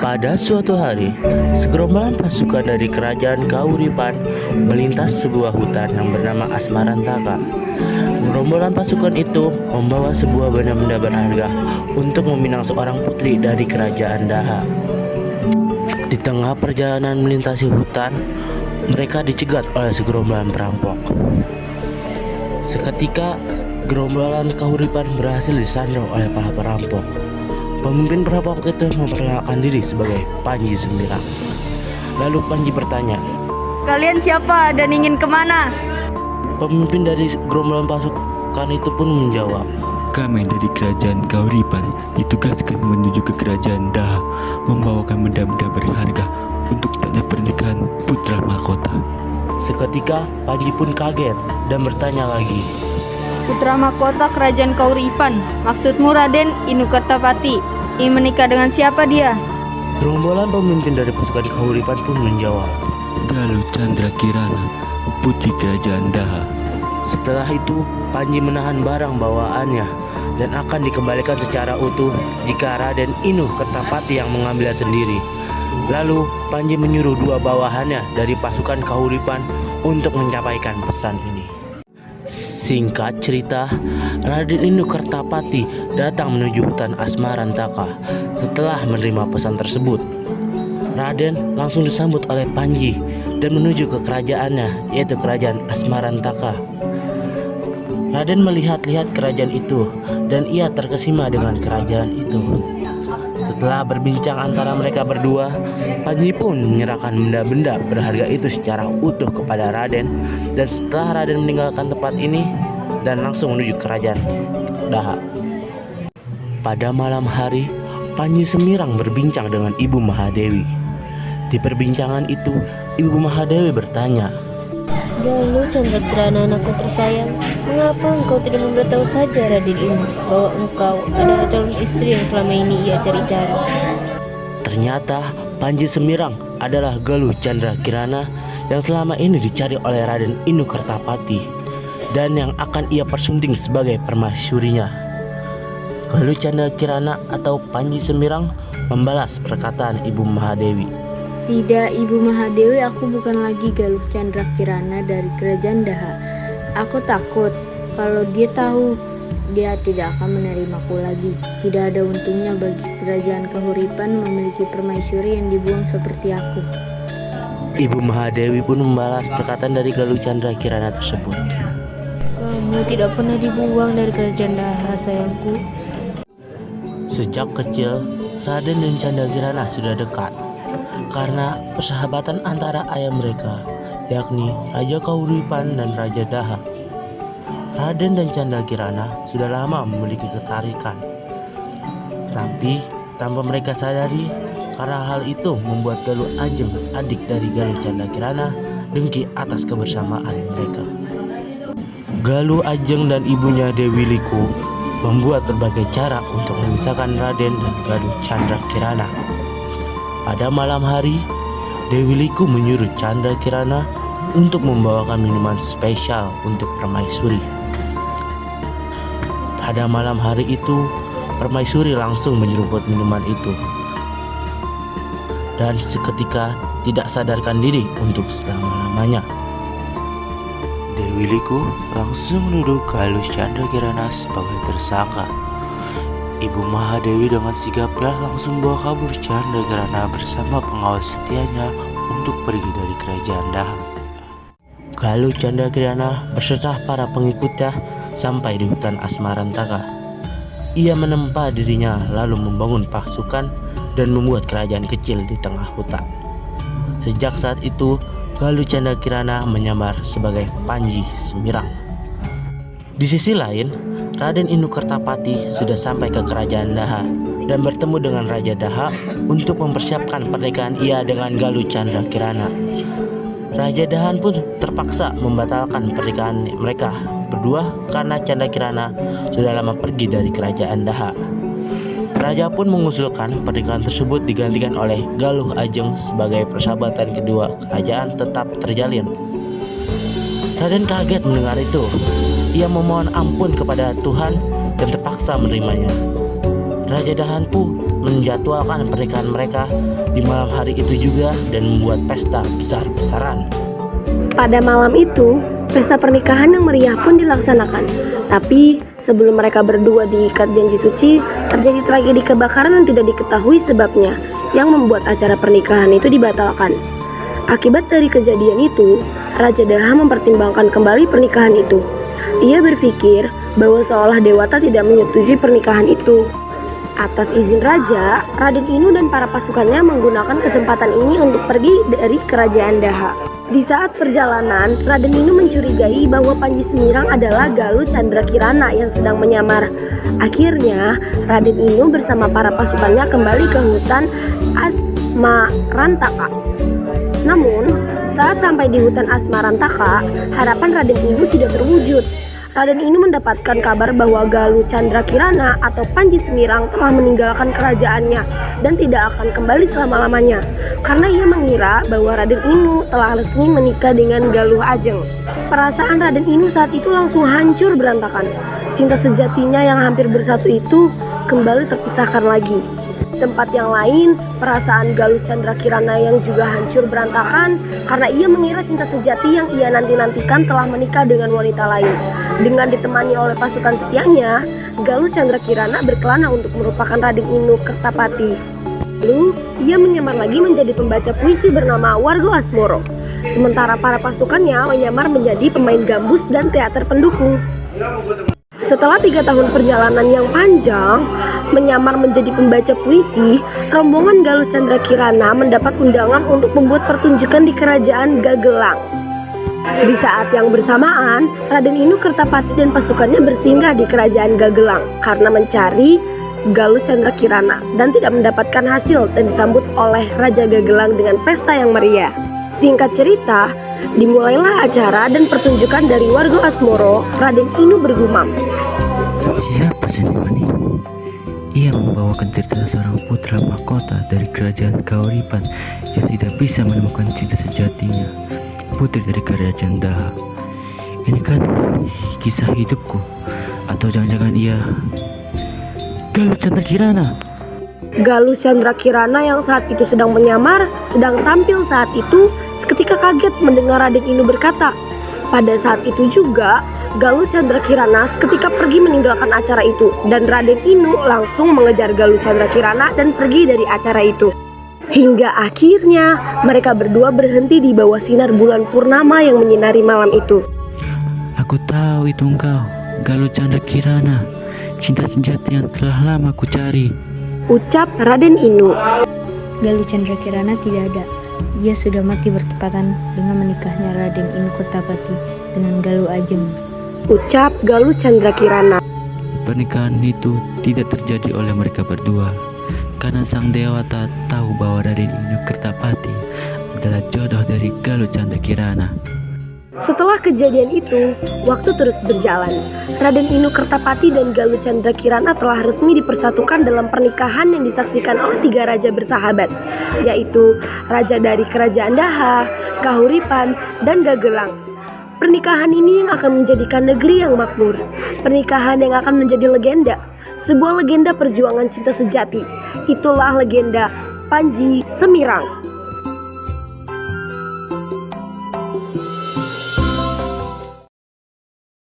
Pada suatu hari, segerombolan pasukan dari kerajaan Kauripan melintas sebuah hutan yang bernama Asmarantaka. Gerombolan pasukan itu membawa sebuah benda-benda berharga untuk meminang seorang putri dari kerajaan Daha. Di tengah perjalanan melintasi hutan, mereka dicegat oleh segerombolan perampok. Seketika, gerombolan Kauripan berhasil disandra oleh para perampok. Pemimpin perampok itu memperkenalkan diri sebagai Panji Semirang. Lalu Panji bertanya, "Kalian siapa dan ingin kemana?" pemimpin dari gerombolan pasukan itu pun menjawab, Kami dari kerajaan Kauripan ditugaskan menuju ke kerajaan Daha membawakan benda-benda berharga untuk tanda pernikahan putra mahkota. Seketika Panji pun kaget dan bertanya lagi, "Putra mahkota kerajaan Kauripan, maksudmu Raden Inukertapati. Ingin menikah dengan siapa dia?" gerombolan pemimpin dari pasukan Kauripan pun menjawab, Galuh Chandra Kirana, putri kerajaan Daha. Setelah itu Panji menahan barang bawaannya dan akan dikembalikan secara utuh jika Raden Inukertapati yang mengambilnya sendiri. Lalu Panji menyuruh dua bawahannya dari pasukan Kauripan untuk menyampaikan pesan ini. Singkat cerita, Raden Inukertapati datang menuju hutan Asmarantaka. Setelah menerima pesan tersebut, Raden langsung disambut oleh Panji dan menuju ke kerajaannya, yaitu kerajaan Asmarantaka. Raden melihat-lihat kerajaan itu dan ia terkesima dengan kerajaan itu. Setelah berbincang antara mereka berdua, Panji pun menyerahkan benda-benda berharga itu secara utuh kepada Raden. Dan setelah Raden meninggalkan tempat ini dan langsung menuju kerajaan Daha. Pada malam hari, Panji Semirang berbincang dengan Ibu Mahadewi. Di perbincangan itu, Ibu Mahadewi bertanya, Galuh Chandra Kirana, anakku tersayang, mengapa engkau tidak memberitahu saja Raden ini bahwa engkau adalah calon istri yang selama ini ia cari-cari? ternyata Panji Semirang adalah Galuh Chandra Kirana yang selama ini dicari oleh Raden Inukertapati dan yang akan ia persunting sebagai permaisurinya. Galuh Chandra Kirana atau Panji Semirang membalas perkataan Ibu Mahadewi. "Tidak, Ibu Mahadewi, aku bukan lagi Galuh Chandra Kirana dari kerajaan Daha. Aku takut kalau dia tahu, dia tidak akan menerimaku lagi. Tidak ada untungnya bagi kerajaan Kauripan memiliki permaisuri yang dibuang seperti aku." Ibu Mahadewi pun membalas perkataan dari Galuh Chandra Kirana tersebut. Kamu tidak pernah dibuang dari kerajaan Daha, sayangku. Sejak kecil, Raden dan Chandra Kirana sudah dekat karena persahabatan antara ayah mereka, yakni Raja Kauripan dan Raja Daha. Raden dan Chandra Kirana sudah lama memiliki ketarikan, tapi tanpa mereka sadari, karena hal itu membuat Galuh Ajeng, adik dari Galuh Chandra Kirana, dengki atas kebersamaan mereka. Galuh Ajeng dan ibunya Dewi Liku membuat berbagai cara untuk memisahkan Raden dan Galuh Chandra Kirana. Pada malam hari, Dewi Liku menyuruh Chandra Kirana untuk membawakan minuman spesial untuk permaisuri. Pada malam hari itu, permaisuri langsung menyeruput minuman itu dan seketika tidak sadarkan diri untuk selama-lamanya. Dewi Liku langsung menuduh Galuh Chandra Kirana sebagai tersangka. Ibu Mahadewi dengan sigapnya langsung bawa kabur Chandra Kirana bersama pengawal setianya untuk pergi dari kerajaan Daha. Galuh Chandra Kirana beserta para pengikutnya sampai di hutan Asmarantaka. Ia menempa dirinya lalu membangun pasukan dan membuat kerajaan kecil di tengah hutan. Sejak saat itu, Galuh Chandra Kirana menyamar sebagai Panji Semirang. Di sisi lain, Raden Inukertapati sudah sampai ke kerajaan Daha dan bertemu dengan Raja Daha untuk mempersiapkan pernikahan ia dengan Galuh Chandra Kirana. Raja Daha pun terpaksa membatalkan pernikahan mereka berdua karena Chandra Kirana sudah lama pergi dari kerajaan Daha. Raja pun mengusulkan pernikahan tersebut digantikan oleh Galuh Ajeng sebagai persahabatan kedua kerajaan tetap terjalin. Raden kaget mendengar itu. Ia memohon ampun kepada Tuhan dan terpaksa menerimanya. Raja Dahan pun menjadwalkan pernikahan mereka di malam hari itu juga dan membuat pesta besar-besaran. Pada malam itu, pesta pernikahan yang meriah pun dilaksanakan. Tapi sebelum mereka berdua diikat janji suci, terjadi tragedi kebakaran yang tidak diketahui sebabnya, yang membuat acara pernikahan itu dibatalkan. Akibat dari kejadian itu, Raja Daha mempertimbangkan kembali pernikahan itu. Ia berpikir bahwa seolah dewata tidak menyetujui pernikahan itu. Atas izin raja, Raden Inu dan para pasukannya menggunakan kesempatan ini untuk pergi dari kerajaan Daha. Di saat perjalanan, Raden Inu mencurigai bahwa Panji Semirang adalah Galuh Candra Kirana yang sedang menyamar. Akhirnya, Raden Inu bersama para pasukannya kembali ke hutan Asmarantaka. Namun, saat sampai di hutan Asmarantaka, harapan Raden Inu tidak terwujud. Raden Inu mendapatkan kabar bahwa Galuh Candra Kirana atau Panji Semirang telah meninggalkan kerajaannya dan tidak akan kembali selama-lamanya, karena ia mengira bahwa Raden Inu telah resmi menikah dengan Galuh Ajeng. Perasaan Raden Inu saat itu langsung hancur berantakan. Cinta sejatinya yang hampir bersatu itu kembali terpisahkan lagi. Di tempat yang lain, perasaan Galuh Candra Kirana yang juga hancur berantakan karena ia mengira cinta sejati yang ia nanti-nantikan telah menikah dengan wanita lain. Dengan ditemani oleh pasukan setianya, Galuh Candra Kirana berkelana untuk merupakan Raden Inu Kertapati. Lalu, ia menyamar lagi menjadi pembaca puisi bernama Wargo Asmoro. Sementara para pasukannya menyamar menjadi pemain gambus dan teater pendukung. Setelah 3 tahun perjalanan yang panjang, menyamar menjadi pembaca puisi, rombongan Galuh Candra Kirana mendapat undangan untuk membuat pertunjukan di kerajaan Gagelang. Di saat yang bersamaan, Raden Inu Kertapati dan pasukannya bersinggah di kerajaan Gagelang karena mencari Galuh Candra Kirana dan tidak mendapatkan hasil dan disambut oleh Raja Gagelang dengan pesta yang meriah. Singkat cerita, dimulailah acara dan pertunjukan dari Wargo Asmoro. Raden Inu bergumam, Siapa seniman ini? Ia membawakan cerita seorang putra mahkota dari kerajaan Kauripan yang tidak bisa menemukan cinta sejatinya, putri dari kerajaan Daha. Ini kan kisah hidupku, atau jangan-jangan ia Galuh Candra Kirana? Galuh Candra Kirana yang saat itu sedang menyamar, sedang tampil saat itu, ketika kaget mendengar Raden Inu berkata. Pada saat itu juga, Galuh Candra Kirana ketika pergi meninggalkan acara itu, dan Raden Inu langsung mengejar Galuh Candra Kirana dan pergi dari acara itu. Hingga akhirnya mereka berdua berhenti di bawah sinar bulan purnama yang menyinari malam itu. Aku tahu itu engkau, Galuh Candra Kirana, cinta sejati yang telah lama ku cari. Ucap Raden Inu. Galuh Candra Kirana tidak ada. Ia sudah mati bertepatan dengan menikahnya Raden Inu Kertapati dengan Galuh Ajeng. Ucap Galuh Candra Kirana. Pernikahan itu tidak terjadi oleh mereka berdua, karena sang dewata tahu bahwa Raden Inu Kertapati adalah jodoh dari Galuh Candra Kirana. Setelah kejadian itu, waktu terus berjalan. Raden Inu Kertapati dan Galuh Candra Kirana telah resmi dipersatukan dalam pernikahan yang disaksikan oleh 3 raja bersahabat, yaitu raja dari kerajaan Daha, Kahuripan, dan Gagelang. Pernikahan ini yang akan menjadikan negeri yang makmur. Pernikahan yang akan menjadi legenda, sebuah legenda perjuangan cinta sejati. Itulah legenda Panji Semirang.